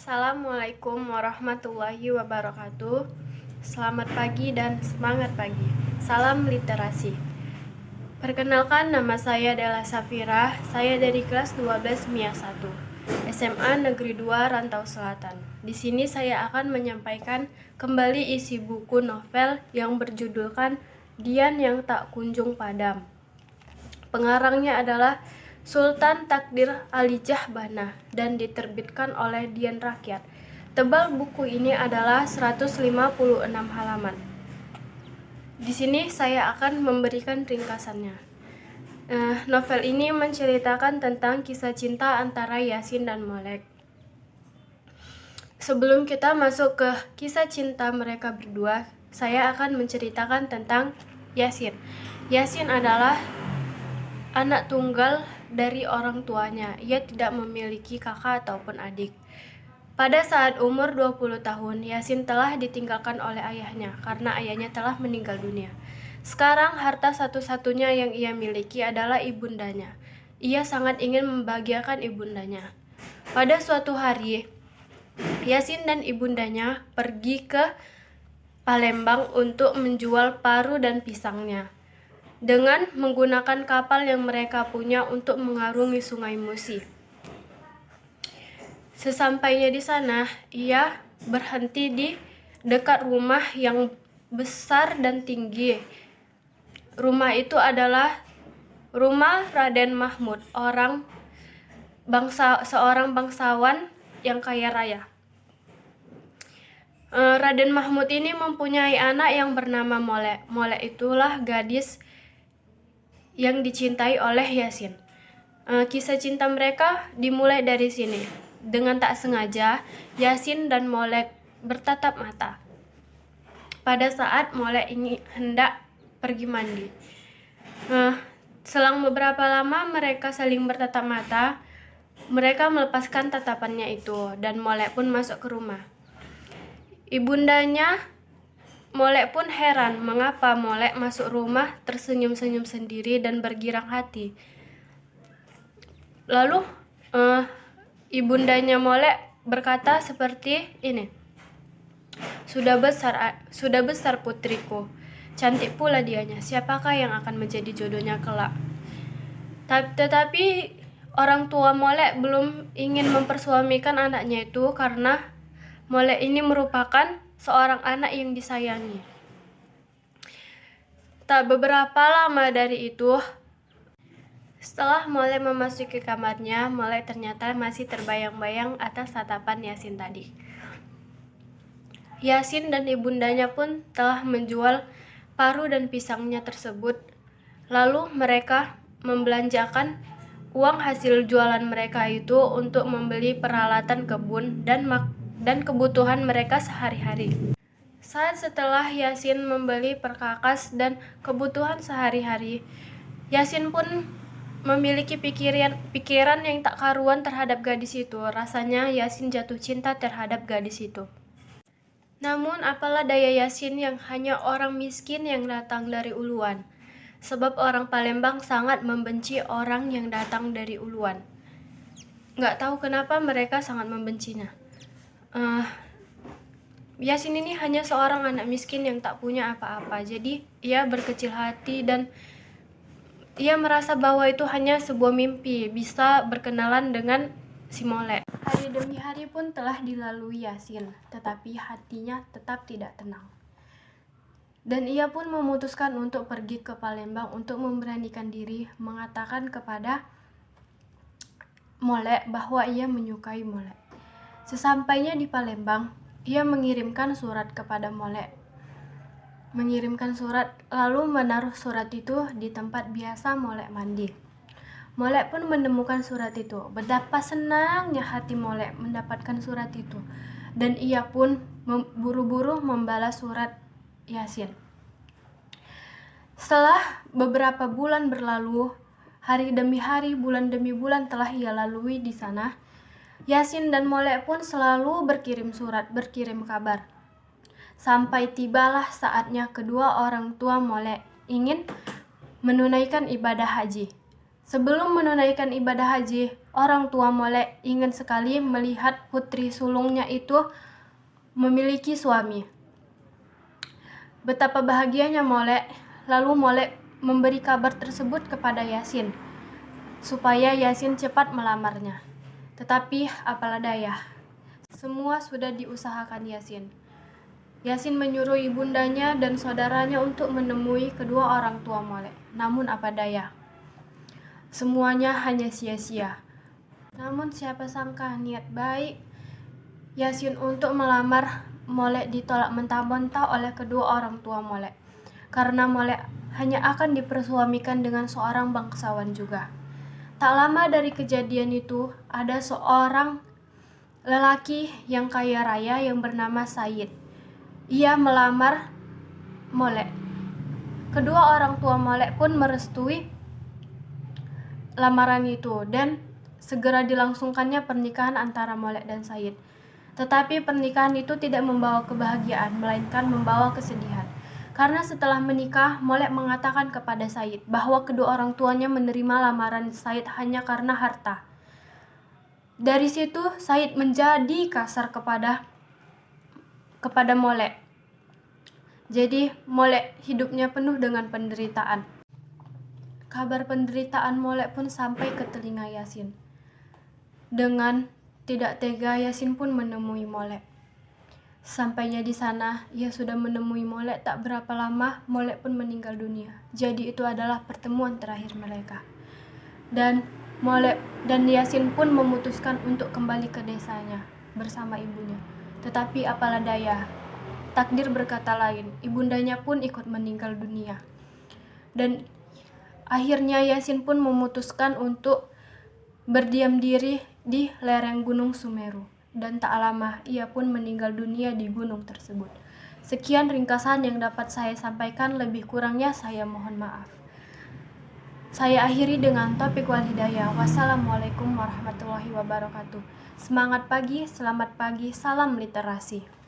Assalamualaikum warahmatullahi wabarakatuh. Selamat pagi dan semangat pagi. Salam literasi. Perkenalkan, nama saya Della Safira. Saya dari kelas 12 MIA 1, SMA Negeri 2 Rantau Selatan. Di sini saya akan menyampaikan kembali isi buku novel yang berjudulkan Dian yang Tak Kunjung Padam. Pengarangnya adalah Sultan Takdir Alijah Bana dan diterbitkan oleh Dian Rakyat. Tebal buku ini adalah 156 halaman. Di sini saya akan memberikan ringkasannya. Novel ini menceritakan tentang kisah cinta antara Yasin dan Molek. Sebelum kita masuk ke kisah cinta mereka berdua, saya akan menceritakan tentang Yasin. Yasin adalah anak tunggal dari orang tuanya. Ia tidak memiliki kakak ataupun adik. Pada saat umur 20 tahun, Yasin telah ditinggalkan oleh ayahnya karena ayahnya telah meninggal dunia. Sekarang harta satu-satunya yang ia miliki adalah ibundanya. Ia sangat ingin membahagiakan ibundanya. Pada suatu hari, Yasin dan ibundanya pergi ke Palembang untuk menjual paru dan pisangnya dengan menggunakan kapal yang mereka punya untuk mengarungi Sungai Musi. Sesampainya di sana, ia berhenti di dekat rumah yang besar dan tinggi. Rumah itu adalah rumah Raden Mahmud, seorang bangsawan yang kaya raya. Raden Mahmud ini mempunyai anak yang bernama Molek. Molek itulah gadis yang dicintai oleh Yasin. Kisah cinta mereka dimulai dari sini. Dengan tak sengaja, Yasin dan Molek bertatap mata. Pada saat Molek ini hendak pergi mandi. Selang beberapa lama mereka saling bertatap mata. Mereka melepaskan tatapannya itu dan Molek pun masuk ke rumah. Ibundanya Molek pun heran mengapa Molek masuk rumah tersenyum-senyum sendiri dan bergirang hati. Lalu ibundanya Molek berkata seperti ini, sudah besar putriku, cantik pula dianya, siapakah yang akan menjadi jodohnya kelak?" Tetapi orang tua Molek belum ingin mempersuamikan anaknya itu karena Molek ini merupakan seorang anak yang disayangi. Tak beberapa lama dari itu, setelah Molek memasuki kamarnya, Molek ternyata masih terbayang-bayang atas tatapan Yasin tadi. Yasin dan ibundanya pun telah menjual paru dan pisangnya tersebut. Lalu mereka membelanjakan uang hasil jualan mereka itu untuk membeli peralatan kebun dan kebutuhan mereka sehari-hari. Saat setelah Yasin membeli perkakas dan kebutuhan sehari-hari, Yasin pun memiliki pikiran yang tak karuan terhadap gadis itu. Rasanya Yasin jatuh cinta terhadap gadis itu. Namun apalah daya Yasin yang hanya orang miskin yang datang dari Uluan. Sebab orang Palembang sangat membenci orang yang datang dari Uluan. Nggak tahu kenapa mereka sangat membencinya. Yasin ini hanya seorang anak miskin yang tak punya apa-apa. Jadi ia berkecil hati dan ia merasa bahwa itu hanya sebuah mimpi, bisa berkenalan dengan si Molek. Hari demi hari pun telah dilalui Yasin, tetapi hatinya tetap tidak tenang. Dan ia pun memutuskan untuk pergi ke Palembang untuk memberanikan diri mengatakan kepada Molek bahwa ia menyukai Molek. Sesampainya di Palembang, ia mengirimkan surat kepada Molek. Mengirimkan surat, lalu menaruh surat itu di tempat biasa Molek mandi. Molek pun menemukan surat itu. Betapa senangnya hati Molek mendapatkan surat itu. Dan ia pun buru-buru membalas surat Yasin. Setelah beberapa bulan berlalu, hari demi hari, bulan demi bulan telah ia lalui di sana. Yasin dan Molek pun selalu berkirim surat, berkirim kabar. Sampai tibalah saatnya kedua orang tua Molek ingin menunaikan ibadah haji. Sebelum menunaikan ibadah haji, orang tua Molek ingin sekali melihat putri sulungnya itu memiliki suami. Betapa bahagianya Molek, lalu Molek memberi kabar tersebut kepada Yasin, supaya Yasin cepat melamarnya. Tetapi apalah daya, semua sudah diusahakan Yasin. Yasin menyuruh ibundanya dan saudaranya untuk menemui kedua orang tua Molek. Namun apa daya, semuanya hanya sia-sia. Namun siapa sangka niat baik Yasin untuk melamar Molek ditolak mentah-mentah oleh kedua orang tua Molek. Karena Molek hanya akan dipersuamikan dengan seorang bangsawan juga. Tak lama dari kejadian itu, ada seorang lelaki yang kaya raya yang bernama Said. Ia melamar Molek. Kedua orang tua Molek pun merestui lamaran itu dan segera dilangsungkannya pernikahan antara Molek dan Said. Tetapi pernikahan itu tidak membawa kebahagiaan, melainkan membawa kesedihan. Karena setelah menikah, Molek mengatakan kepada Said bahwa kedua orang tuanya menerima lamaran Said hanya karena harta. Dari situ Said menjadi kasar kepada Molek. Jadi Molek hidupnya penuh dengan penderitaan. Kabar penderitaan Molek pun sampai ke telinga Yasin. Dengan tidak tega, Yasin pun menemui Molek. Sampainya di sana, ia sudah menemui Molek. Tak berapa lama, Molek pun meninggal dunia. Jadi itu adalah pertemuan terakhir mereka. Dan Molek dan Yasin pun memutuskan untuk kembali ke desanya bersama ibunya. Tetapi apalah daya, takdir berkata lain. Ibundanya pun ikut meninggal dunia. Dan akhirnya Yasin pun memutuskan untuk berdiam diri di lereng Gunung Sumeru. Dan tak lama ia pun meninggal dunia di gunung tersebut. Sekian ringkasan yang dapat saya sampaikan, lebih kurangnya saya mohon maaf. Saya akhiri dengan taufiq wal hidayah. Wassalamualaikum warahmatullahi wabarakatuh. Semangat pagi, selamat pagi, salam literasi.